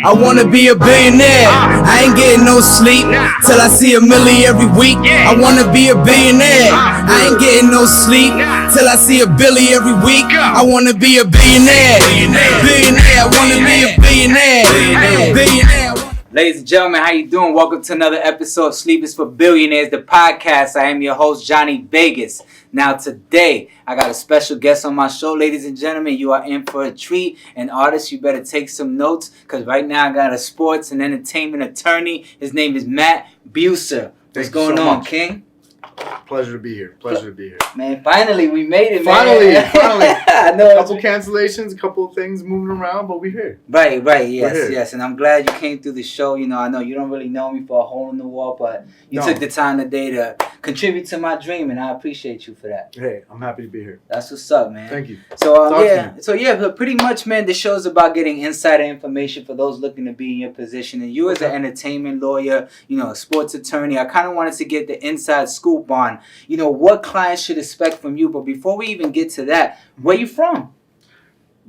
I wanna be a billionaire. I ain't getting no sleep till I see $1 million every week. I wanna be a billionaire. I ain't getting no sleep till I see $1 billion every week. I wanna be a billionaire. Billionaire. I wanna be a billionaire. Billionaire. Ladies and gentlemen, how you doing? Welcome to another episode of Sleep is for Billionaires, the podcast. I am your host, Johnny Vegas. Now today, I got a special guest on my show. Ladies and gentlemen, you are in for a treat. And artists, you better take some notes, because right now I got a sports and entertainment attorney. His name is Matt BUSER. What's going on, King? Pleasure to be here. Man, finally, we made it, Finally. I know. A couple cancellations, a couple of things moving around, but we're here. Right, yes. And I'm glad you came through the show. You know, I know you don't really know me for a hole in the wall, but you took the time today to contribute to my dream, and I appreciate you for that. Hey, I'm happy to be here. That's what's up, man. Thank you. So pretty much, man, the show's about getting insider information for those looking to be in your position. And you as an entertainment lawyer, you know, a sports attorney, I kind of wanted to get the inside scoop on, you know, what clients should expect from you. But before we even get to that, where you from?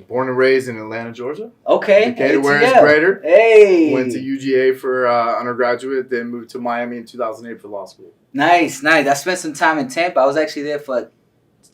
Born and raised in Atlanta, Georgia. Okay. Decatur, where it's greater. Hey. Went to UGA for undergraduate, then moved to Miami in 2008 for law school. Nice. I spent some time in Tampa. I was actually there for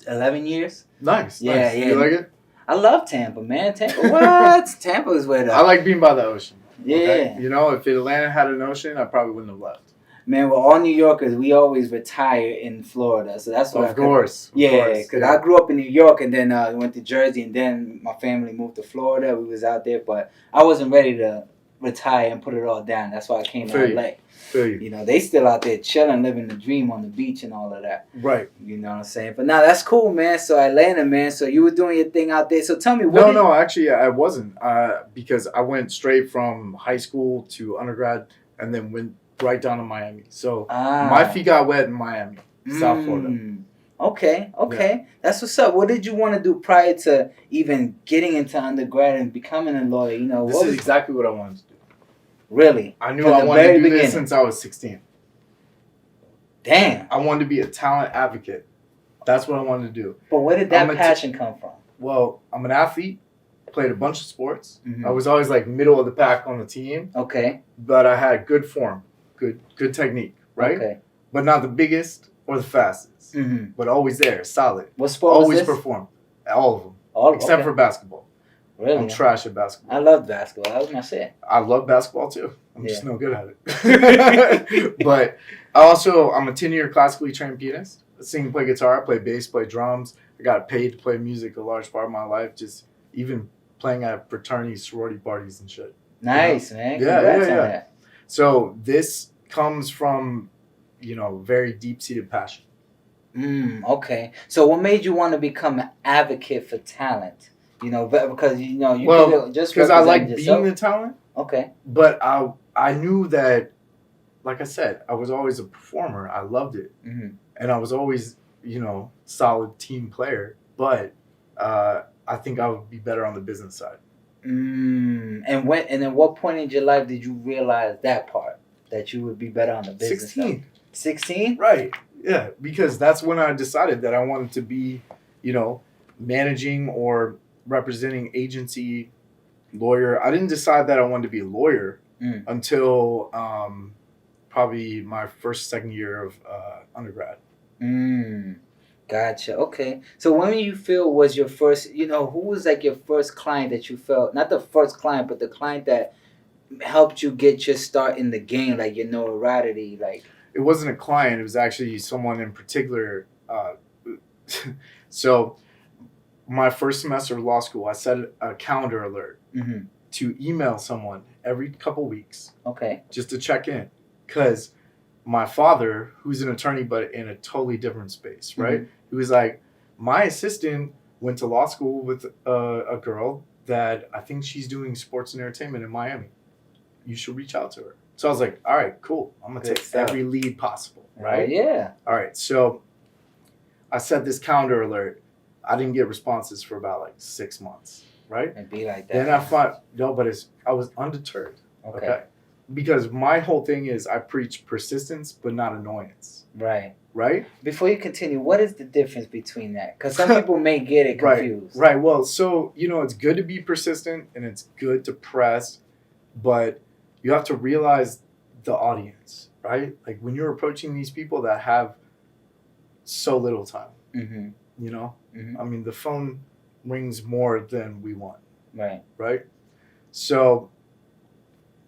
11 years. Nice. Yeah. You like it? I love Tampa, man. What? Tampa is where I like being by the ocean. Yeah. Okay? You know, if Atlanta had an ocean, I probably wouldn't have left. Man, we're all New Yorkers. We always retire in Florida, so that's what. Of course. Because I grew up in New York, and then went to Jersey, and then my family moved to Florida. We was out there, but I wasn't ready to retire and put it all down. That's why I came to LA. You know, they still out there chilling, living the dream on the beach and all of that. Right. You know what I'm saying? But now that's cool, man. So Atlanta, man. So you were doing your thing out there. So tell me, No, actually, I wasn't. Because I went straight from high school to undergrad, and then went right down to Miami. So my feet got wet in Miami, South Florida. Okay. Yeah. That's what's up. What did you want to do prior to even getting into undergrad and becoming a lawyer? You know, this is exactly what I wanted to do. Really? I knew I wanted to do this since I was 16. Damn. I wanted to be a talent advocate. That's what I wanted to do. But where did that passion come from? Well, I'm an athlete. Played a bunch of sports. Mm-hmm. I was always like middle of the pack on the team. Okay. But I had good form. Good technique, right? Okay. But not the biggest or the fastest. Mm-hmm. But always there, solid. What sport always was this? Perform. All of them. Except for basketball. Really? I'm trash at basketball. I love basketball. That was my shit. I love basketball too. I'm just no good at it. But I'm a 10-year classically trained pianist. I sing, play guitar, play bass, play drums. I got paid to play music a large part of my life. Just even playing at fraternity, sorority parties and shit. Nice, man. Congrats on that. So this comes from, you know, very deep-seated passion. Okay. So what made you want to become an advocate for talent? You know, because you know just because I like being the talent. Okay. But I knew that, like I said, I was always a performer. I loved it, and I was always, you know, solid team player. But I think I would be better on the business side. And at what point in your life did you realize that part, that you would be better on the business 16. side? 16? Right. Yeah, because that's when I decided that I wanted to be, you know, managing or representing agency lawyer. I didn't decide that I wanted to be a lawyer until probably my second year of undergrad. Gotcha. Okay. So when you feel was your first, you know, who was like your first client that you felt, not the first client, but the client that helped you get your start in the game, like your notoriety, like? It wasn't a client. It was actually someone in particular. So my first semester of law school, I set a calendar alert to email someone every couple weeks. Okay. Just to check in. Because my father, who's an attorney but in a totally different space, right? He was like, my assistant went to law school with a girl that I think she's doing sports and entertainment in Miami. You should reach out to her. So I was like, all right, cool. I'm going to take every lead possible, right? Yeah. All right. So I set this calendar alert. I didn't get responses for about like 6 months, right? It'd be like that. Then I thought, I was undeterred. Okay. Because my whole thing is I preach persistence, but not annoyance. Right? Before you continue, what is the difference between that? Because some people may get it confused. Right. Well, so, you know, it's good to be persistent and it's good to press but you have to realize the audience, right? Like when you're approaching these people that have so little time, Mm-hmm. you know, Mm-hmm. I mean, the phone rings more than we want, Right. right? So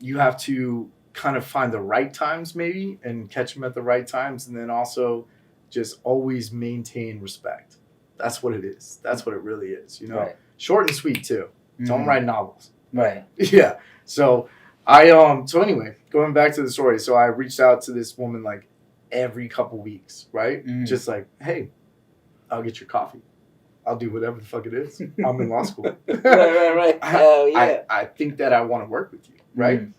you have to kind of find the right times maybe and catch them at the right times, and then also just always maintain respect. That's what it is. That's what it really is, you know? Right. Short and sweet too. Don't Mhm. write novels. Right. Yeah. So so anyway, going back to the story. So I reached out to this woman like every couple weeks, right? Mhm. Just like, hey, I'll get your coffee. I'll do whatever the fuck it is. I'm in law school. right. Hell yeah. I think that I want to work with you, right? Mhm.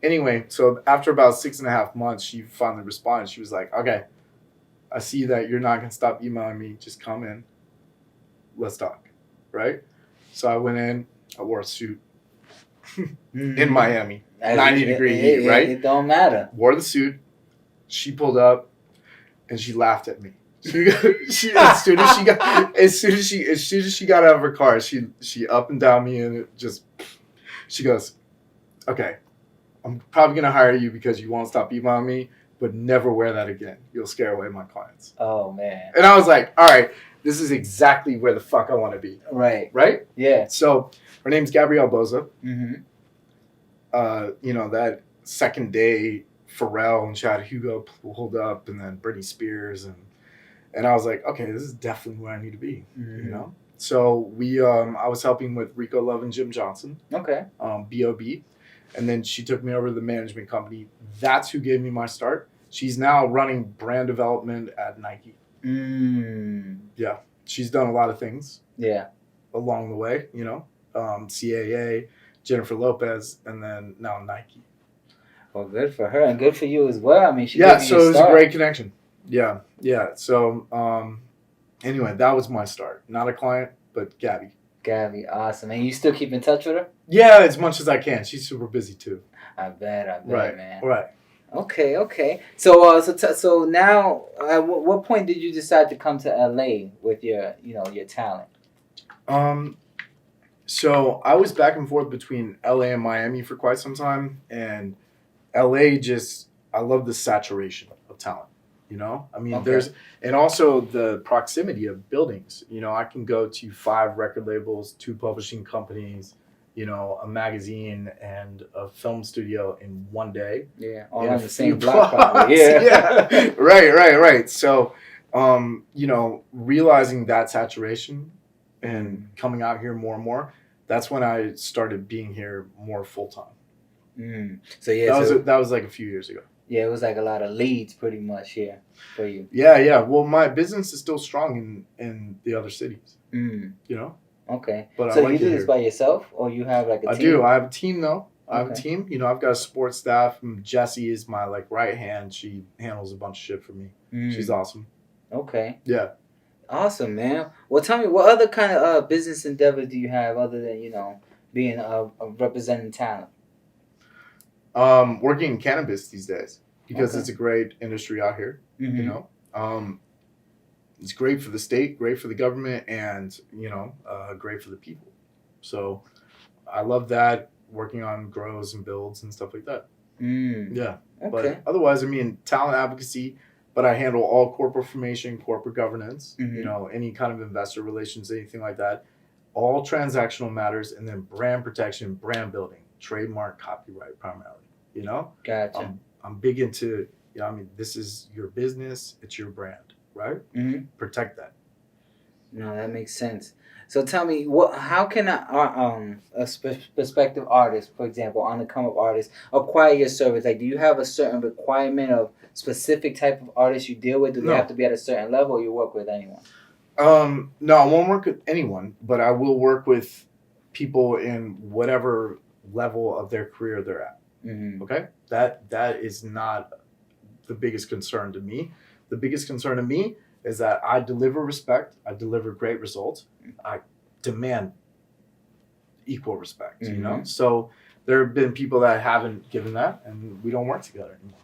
Anyway, so after about 6.5 months, she finally responded. She was like, okay, I see that you're not going to stop emailing me. Just come in. Let's talk, right? So I went in. I wore a suit in Miami. 90-degree heat, right? It don't matter. Wore the suit. She pulled up, and she laughed at me. As soon as she got out of her car, she up and down me, and it just, she goes, okay, I'm probably gonna hire you because you won't stop emailing me, but never wear that again. You'll scare away my clients. Oh man. And I was like, all right, this is exactly where the fuck I want to be. Right. Right? Yeah. So her name's Gabrielle Boza. Mm-hmm. That second day, Pharrell and Chad Hugo pulled up, and then Britney Spears, and I was like, okay, this is definitely where I need to be. Mm-hmm. You know. So I was helping with Rico Love and Jim Johnson. Okay. B.O.B. And then she took me over to the management company. That's who gave me my start. She's now running brand development at Nike. Yeah. She's done a lot of things. Yeah. Along the way, you know. CAA, Jennifer Lopez, and then now Nike. Well, good for her and good for you as well. I mean, she Yeah, gave you so your it was start. a great connection. Yeah. So anyway, that was my start. Not a client, but Gabby. Gabby, awesome. And you still keep in touch with her? Yeah, as much as I can. She's super busy too. I bet, Right, man. right. Okay. So now, at what point did you decide to come to LA with your talent? So I was back and forth between LA and Miami for quite some time, and LA I love the saturation of talent. You know, I mean, Okay. and also the proximity of buildings. You know, I can go to 5 record labels, 2 publishing companies, you know, a magazine and a film studio in one day. Yeah, all in on a the few same block, blocks. probably. Yeah. Right. So, you know, realizing that saturation and coming out here more and more, that's when I started being here more full time. So yeah, that was like a few years ago. Yeah, it was like a lot of leads pretty much here for you. Yeah. Well, my business is still strong in the other cities. You know? Okay. But so you do this by yourself, or you have like a team? I do. I have a team though. I have a Okay. team. You know, I've got a support staff. Jessie is my like right hand. She handles a bunch of shit for me. She's awesome. Okay. Yeah. Awesome, man. Well, tell me, what other kind of business endeavors do you have other than being representing talent? Working in cannabis these days because Okay. it's a great industry out here. Mm-hmm. You know, it's great for the state, great for the government, and great for the people. So I love that, working on grows and builds and stuff like that. Yeah. Okay. But otherwise, I mean, talent advocacy. But I handle all corporate formation, corporate governance. You know, any kind of investor relations, anything like that. All transactional matters, and then brand protection, brand building, trademark, copyright, primarily. You know. Gotcha. I'm big into, I mean, this is your business, it's your brand, right? Protect that. No, that makes sense. So tell me, how can a prospective artist, for example, on the come up artist, acquire your service? Like, do you have a certain requirement of specific type of artists you deal with? Do they have to be at a certain level, or you work with anyone? No, I won't work with anyone, but I will work with people in whatever level of their career they're at. Okay, that is not the biggest concern to me. The biggest concern to me is that I deliver respect, I deliver great results, I demand equal respect. You know, so there have been people that haven't given that, and we don't work together anymore.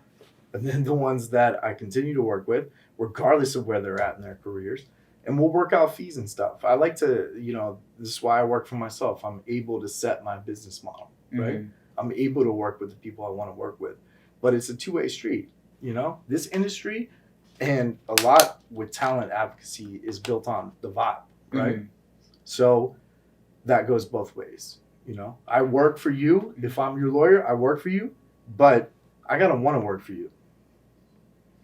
And then the ones that I continue to work with, regardless of where they're at in their careers, and we'll work out fees and stuff. I like to, this is why I work for myself. I'm able to set my business model, right? I'm able to work with the people I want to work with. But it's a two-way street, This industry and a lot with talent advocacy is built on the vibe, right? Mm-hmm. So that goes both ways, I work for you. If I'm your lawyer, I work for you, but I gotta want to work for you.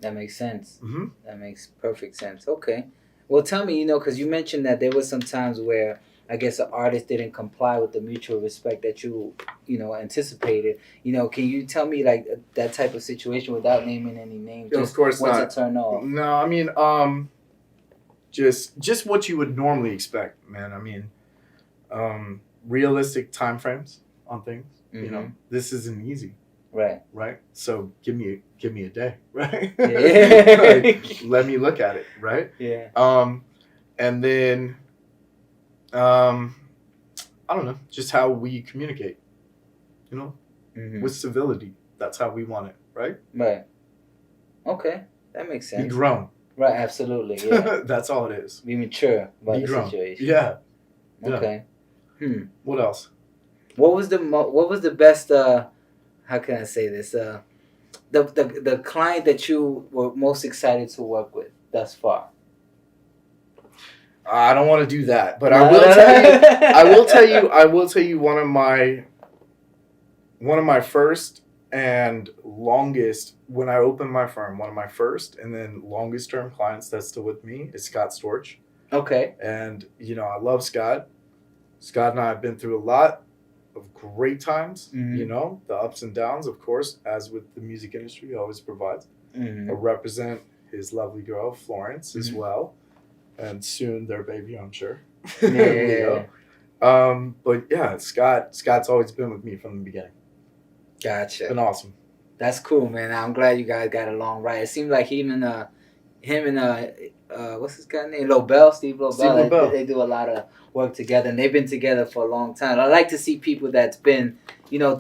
That makes sense. Mm-hmm. That makes perfect sense. Okay. Well, tell me, because you mentioned that there was some times where I guess an artist didn't comply with the mutual respect that you anticipated. Can you tell me like that type of situation without naming any names? Of course what's not. a turn off? No, I mean, just what you would normally expect, man. I mean, realistic time frames on things. Mm-hmm. This isn't easy. Right. So give me a day, right? Yeah. Like, let me look at it, right? Yeah. And then, I don't know, just how we communicate, Mm-hmm. with civility. That's how we want it, right? Right. Okay, that makes sense. Be grown. Right. Absolutely. Yeah. That's all it is. Be mature about Be the grown. situation. Yeah. Okay. What else? What was the best? How can I say this? The client that you were most excited to work with thus far. I don't want to do that, but I will tell you one of my first and longest, when I opened my firm, one of my first and then longest term clients that's still with me is Scott Storch. Okay. And I love Scott. Scott and I have been through a lot of great times, the ups and downs, of course, as with the music industry, he always provides. Mm-hmm. I represent his lovely girl, Florence, as well. And soon their baby, I'm sure. Yeah. But yeah, Scott's always been with me from the beginning. Gotcha. It's been awesome. That's cool, man. I'm glad you guys got along right. It seems like him and what's his guy's name? Steve Lobel. They do a lot of work together, and they've been together for a long time. I like to see people that's been,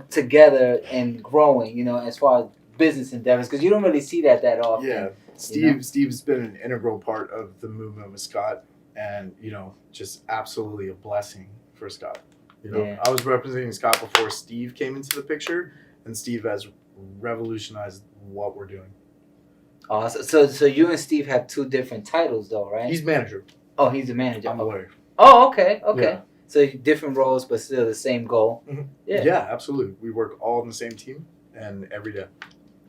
together and growing, as far as business endeavors, because you don't really see that often. Yeah, Steve's been an integral part of the movement with Scott, and just absolutely a blessing for Scott. I was representing Scott before Steve came into the picture, and Steve has revolutionized what we're doing. Awesome. So you and Steve have two different titles, though, right? He's manager. Oh, he's the manager. I'm a lawyer. Oh, okay. Yeah. So different roles, but still the same goal. Mm-hmm. Yeah, absolutely. We work all on the same team and every day.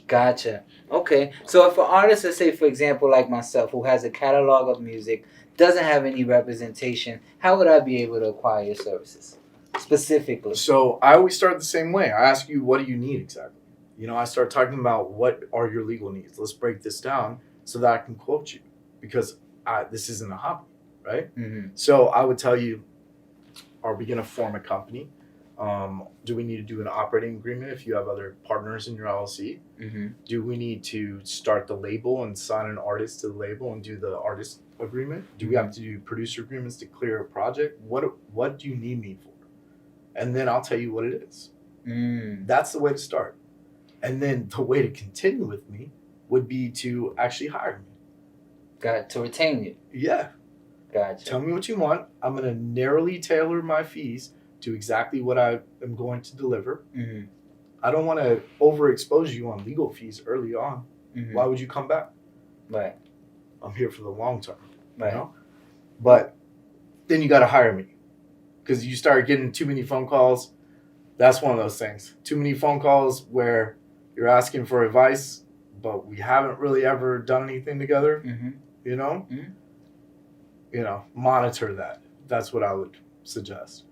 Gotcha. Okay. So if an artist, let's say, for example, like myself, who has a catalog of music, doesn't have any representation, how would I be able to acquire your services specifically? So I always start the same way. I ask you, what do you need exactly? I start talking about what are your legal needs. Let's break this down so that I can quote you, because this isn't a hobby, right? Mm-hmm. So I would tell you, are we going to form a company? Do we need to do an operating agreement if you have other partners in your LLC? Mm-hmm. Do we need to start the label and sign an artist to the label and do the artist agreement? Do we have to do producer agreements to clear a project? What do you need me for? And then I'll tell you what it is. That's the way to start. And then the way to continue with me would be to actually hire me. To retain you. Yeah. Gotcha. Tell me what you want. I'm going to narrowly tailor my fees to exactly what I am going to deliver. Mm-hmm. I don't want to overexpose you on legal fees early on. Mm-hmm. Why would you come back? Right. I'm here for the long term. Right. But then you got to hire me, because you start getting too many phone calls. That's one of those things. Too many phone calls where you're asking for advice, but we haven't really ever done anything together. Mm-hmm. Monitor that. That's what I would suggest.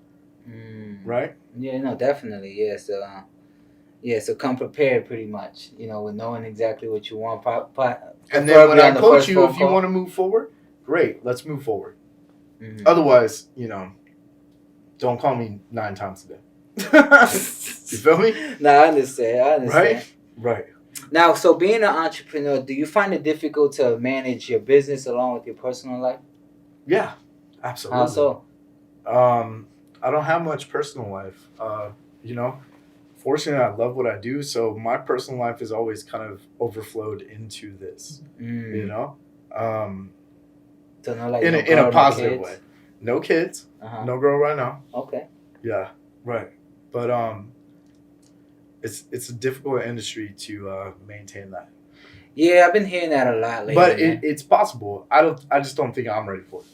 Right? Yeah, no, definitely. Yeah, so come prepared pretty much, with knowing exactly what you want. And then when I coach you, if you want to move forward, great, let's move forward. Mm-hmm. Otherwise, don't call me 9 times a day. You feel me? No, I understand. Right. Now, so being an entrepreneur, do you find it difficult to manage your business along with your personal life? Yeah, absolutely. How so? I don't have much personal life. Fortunately, I love what I do, so my personal life is always kind of overflowed into this. So no, like in a positive way. No kids. No girl right now. Okay. Yeah. Right. But it's a difficult industry to maintain that. Yeah, I've been hearing that a lot lately. But man. it's possible. I just don't think I'm ready for it.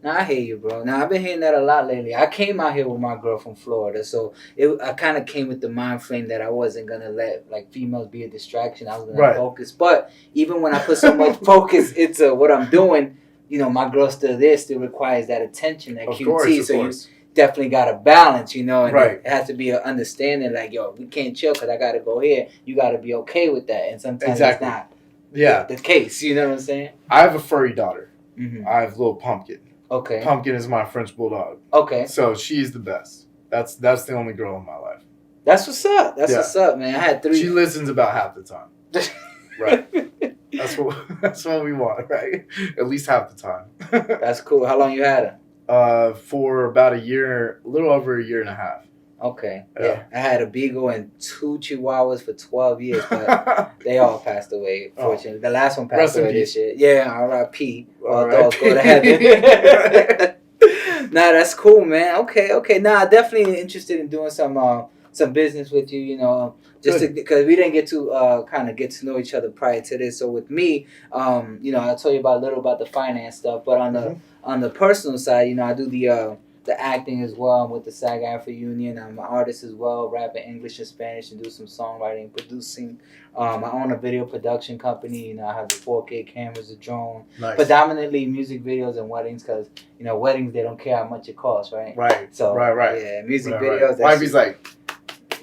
Nah, I hear you, bro. Now I've been hearing that a lot lately. I came out here with my girl from Florida, so I kind of came with the mind frame that I wasn't gonna let like females be a distraction. I was gonna focus. But even when I put so much focus into what I'm doing, you know, my girl still there, still requires that attention, that QT. So you definitely got to balance, you know, and it has to be an understanding. Like, yo, we can't chill because I got to go here. You got to be okay with that, and sometimes it's not. The case. You know what I'm saying? I have a furry daughter. I have little Pumpkin. Okay. Pumpkin is my French bulldog. Okay. So she's the best. That's the only girl in my life. That's what's up. That's what's up, man. I had 3. She listens about half the time. Right. That's what we want, right? At least half the time. That's cool. How long you had her? For about a little over a year and a half. Okay. Yeah. I had a beagle and 2 chihuahuas for 12 years, but they all passed away, fortunately. The last one passed away this year. Yeah, R.I.P. All dogs go to heaven. Nah, that's cool, man. Okay. Nah, definitely interested in doing some business with you, you know, just because we didn't get to kind of get to know each other prior to this. So with me, you know, I told you a little about the finance stuff, but on the personal side, you know, I do the acting as well. I'm with the SAG-AFTRA Union. I'm an artist as well, rapping English and Spanish and do some songwriting, producing. I own a video production company. You know, I have the 4K cameras, a drone. Nice. Predominantly music videos and weddings because, you know, weddings, they don't care how much it costs, right? Right. So, right. Yeah, music videos. Wifey's like...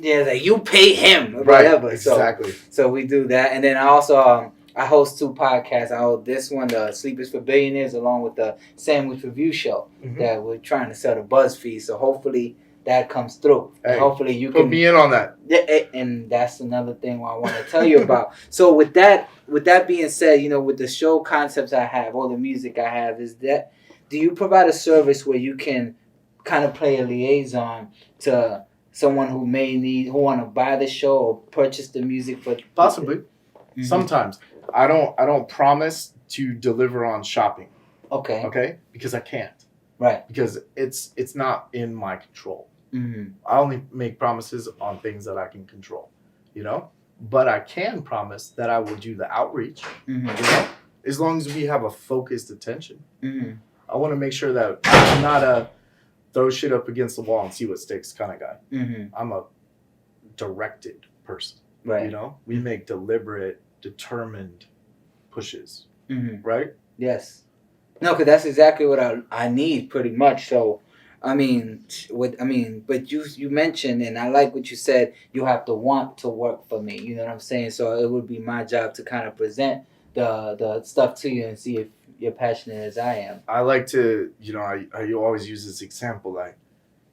Yeah, like, you pay him or whatever. Exactly. So we do that. And then I also... I host 2 podcasts. I host this one, the Sleep is for Billionaires, along with the Sandwich Review Show that we're trying to sell to BuzzFeed. So hopefully that comes through. Hey, hopefully you put me in on that. Yeah, and that's another thing I want to tell you about. So with that being said, you know, with the show concepts I have, all the music I have, do you provide a service where you can kind of play a liaison to someone who want to buy the show or purchase the music for? Possibly. Sometimes. I don't promise to deliver on shopping. Okay. Okay? Because I can't. Right. Because it's not in my control. I only make promises on things that I can control, you know? But I can promise that I will do the outreach, you know? As long as we have a focused attention. I want to make sure that I'm not a throw shit up against the wall and see what sticks kind of guy. I'm a directed person. Right. You know? We make deliberate, determined pushes, right? Yes. No, because that's exactly what I need pretty much. So, but you mentioned, and I like what you said, you have to want to work for me. You know what I'm saying? So it would be my job to kind of present the stuff to you and see if you're passionate as I am. I like to, you know, I always use this example, like,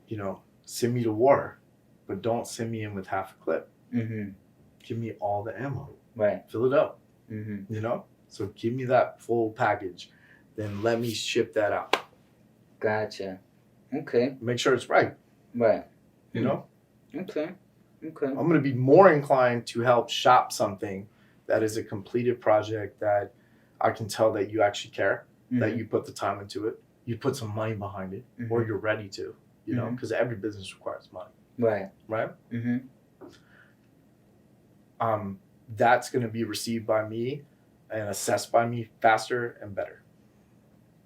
you know, send me to war, but don't send me in with half a clip. Give me all the ammo. Right. Fill it up. You know? So give me that full package. Then let me ship that out. Gotcha. Okay. Make sure it's right. Right. You know? Okay. I'm going to be more inclined to help shop something that is a completed project that I can tell that you actually care, that you put the time into it, you put some money behind it, or you're ready to, you know? Because every business requires money. Right. Right? That's going to be received by me and assessed by me faster and better.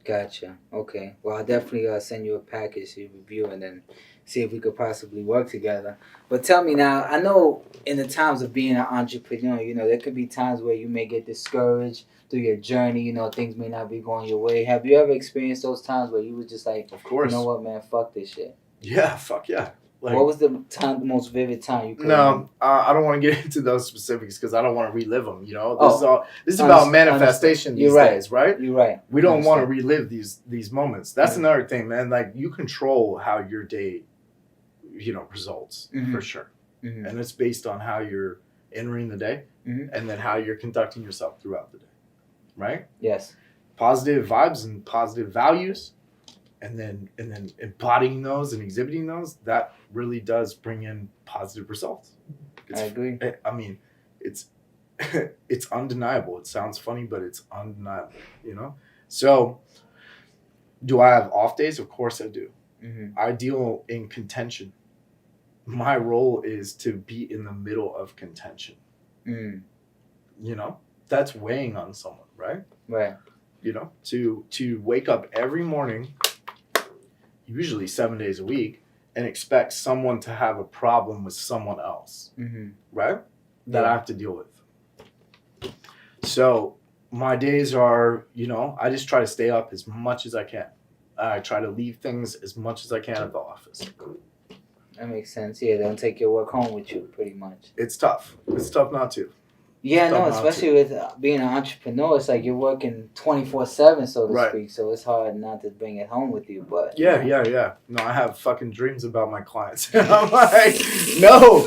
Gotcha. Okay. Well, I'll definitely send you a package to review and then see if we could possibly work together. But tell me now, I know in the times of being an entrepreneur, you know, there could be times where you may get discouraged through your journey. You know, things may not be going your way. Have you ever experienced those times where you was just like, of course, you know what, man, fuck this shit? Yeah, fuck yeah. Like, what was the most vivid time you could? No, I don't want to get into those specifics because I don't want to relive them. You know, this is about manifestation these days, right? You're right. We don't want to relive these moments. That's another thing, man. Like, you control how your day, you know, results for sure, and it's based on how you're entering the day and then how you're conducting yourself throughout the day, right? Yes. Positive vibes and positive values. And then embodying those and exhibiting those, that really does bring in positive results. I agree. I mean, it's undeniable. It sounds funny, but it's undeniable, you know? So, do I have off days? Of course I do. I deal in contention. my role is to be in the middle of contention. Mm. You know, that's weighing on someone, right? Right. You know, to wake up every morning, usually 7 days a week, and expect someone to have a problem with someone else, right? That I have to deal with. So my days are, you know, I just try to stay up as much as I can. I try to leave things as much as I can at the office. That makes sense. Yeah, don't take your work home with you, pretty much. It's tough. It's tough not to. Yeah, no, especially with being an entrepreneur, it's like you're working 24/7, so to speak. So it's hard not to bring it home with you. But yeah. No, I have fucking dreams about my clients. I'm like, no.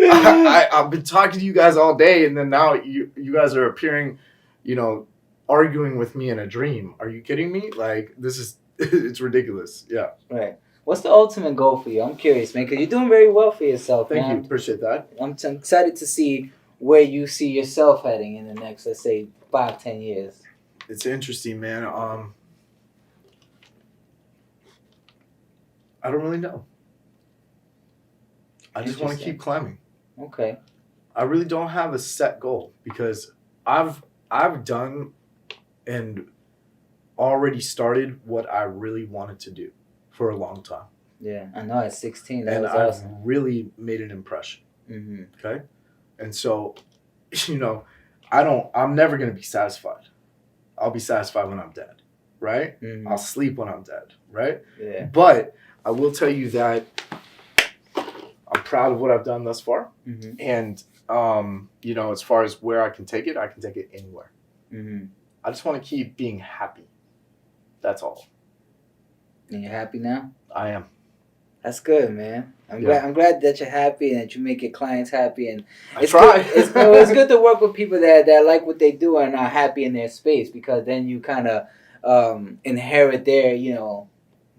I've been talking to you guys all day, and then now you guys are appearing, you know, arguing with me in a dream. Are you kidding me? Like, this is it's ridiculous. Yeah. Right. What's the ultimate goal for you? I'm curious, man, because you're doing very well for yourself. Thank you. Appreciate that. I'm excited to see where you see yourself heading in the next, let's say, 5-10 years. It's interesting, man. I don't really know. I just want to keep climbing. Okay. I really don't have a set goal because I've done and already started what I really wanted to do for a long time. Yeah, I know at 16 that and was I've awesome. really made an impression. Okay, and so, you know, I'm never gonna be satisfied. I'll be satisfied when I'm dead, right? I'll sleep when I'm dead, right? Yeah. But I will tell you that I'm proud of what I've done thus far, and you know, as far as where I can take it anywhere. I just want to keep being happy. That's all. And you're happy now? I am. That's good, man. I'm glad that you're happy and that you make your clients happy. And it's try. It's good to work with people that like what they do and are happy in their space, because then you kind of inherit their, you know,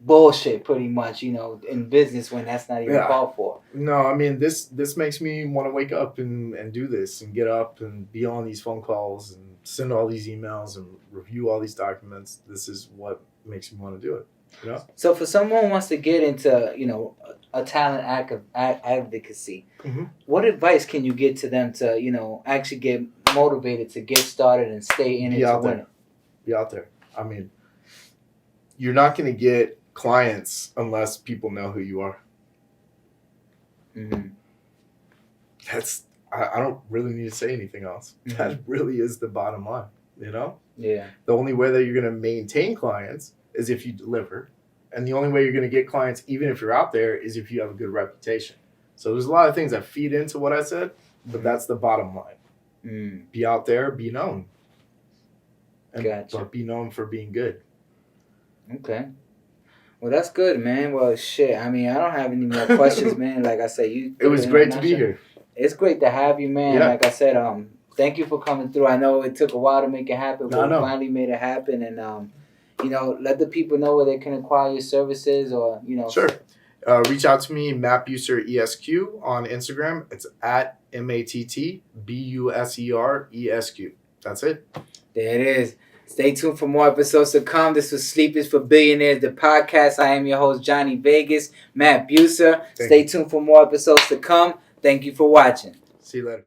bullshit pretty much, you know, in business when that's not even called for. No, I mean, this makes me want to wake up and do this and get up and be on these phone calls and send all these emails and review all these documents. This is what makes me want to do it. You know? So for someone who wants to get into, you know, a talent advocacy, what advice can you give to them to, you know, actually get motivated to get started and stay in it to win it? Be out there. I mean, you're not going to get clients unless people know who you are. That's I don't really need to say anything else. That really is the bottom line, you know? Yeah. The only way that you're going to maintain clients is if you deliver. And the only way you're going to get clients, even if you're out there, is if you have a good reputation. So there's a lot of things that feed into what I said, but that's the bottom line. Be out there, be known. But be known for being good. Okay. Well, that's good, man. Well, shit. I mean, I don't have any more questions, man. Like I said, it was great to be here. It's great to have you, man. Yeah. Like I said, thank you for coming through. I know it took a while to make it happen, but we finally made it happen. And, you know, let the people know where they can acquire your services or, you know. Sure. Reach out to me, BUSER ESQ on Instagram. It's at MATTBUSER ESQ. That's it. There it is. Stay tuned for more episodes to come. This was Sleep is for Billionaires, the podcast. I am your host, Johnny Vegas, Matt BUSER. Stay tuned for more episodes to come. Thank you for watching. See you later.